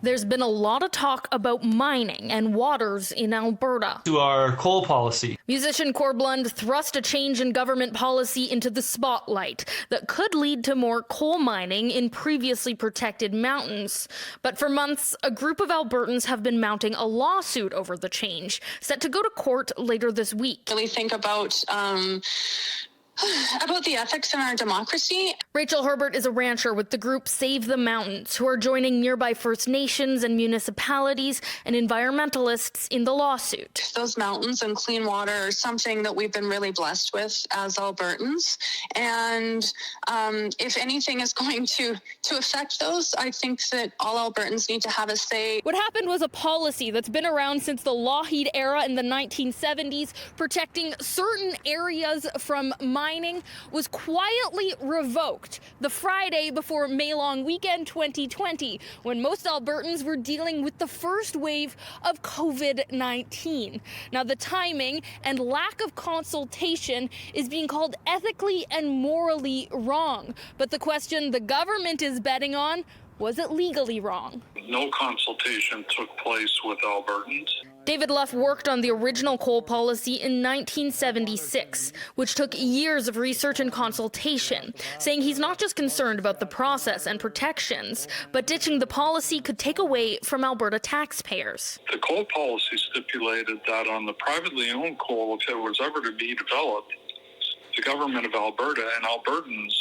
There's been a lot of talk about mining and waters in Alberta. To our coal policy. Musician Corblund thrust a change in government policy into the spotlight that could lead to more coal mining in previously protected mountains. But for months, a group of Albertans have been mounting a lawsuit over the change, set to go to court later this week. Really think about the ethics in our democracy. Rachel Herbert is a rancher with the group Save the Mountains, who are joining nearby First Nations and municipalities and environmentalists in the lawsuit. Those mountains and clean water are something that we've been really blessed with as Albertans. And if anything is going to affect those, I think that all Albertans need to have a say. What happened was a policy that's been around since the Lougheed era in the 1970s, protecting certain areas from mining, was quietly revoked the Friday before May Long Weekend 2020, when most Albertans were dealing with the first wave of COVID-19. Now, the timing and lack of consultation is being called ethically and morally wrong. But the question the government is betting on, was it legally wrong? No consultation took place with Albertans. David Luff worked on the original coal policy in 1976, which took years of research and consultation, saying he's not just concerned about the process and protections, but ditching the policy could take away from Alberta taxpayers. The coal policy stipulated that on the privately owned coal, if it was ever to be developed, the government of Alberta and Albertans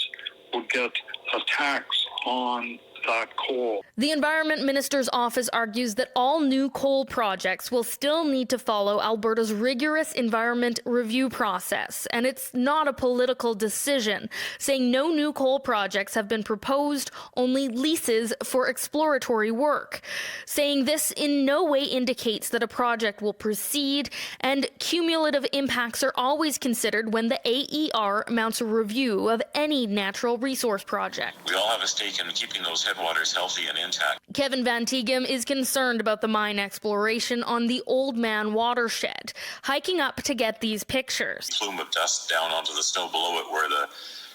would get a tax on that coal. The Environment Minister's office argues that all new coal projects will still need to follow Alberta's rigorous environment review process, and it's not a political decision, saying no new coal projects have been proposed, only leases for exploratory work, saying this in no way indicates that a project will proceed, and cumulative impacts are always considered when the AER mounts a review of any natural resource project. We all have a stake in keeping those headwaters healthy and intact. Kevin Van Tegem is concerned about the mine exploration on the Old Man watershed, hiking up to get these pictures. Plume of dust down onto the snow below it where the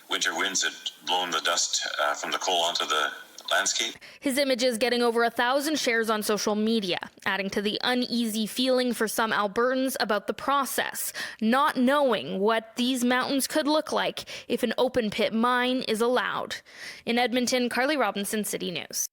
winter winds had blown the dust from the coal onto the landscape. His images getting over 1,000 shares on social media, adding to the uneasy feeling for some Albertans about the process, not knowing what these mountains could look like if an open pit mine is allowed. In Edmonton, Carly Robinson, City News.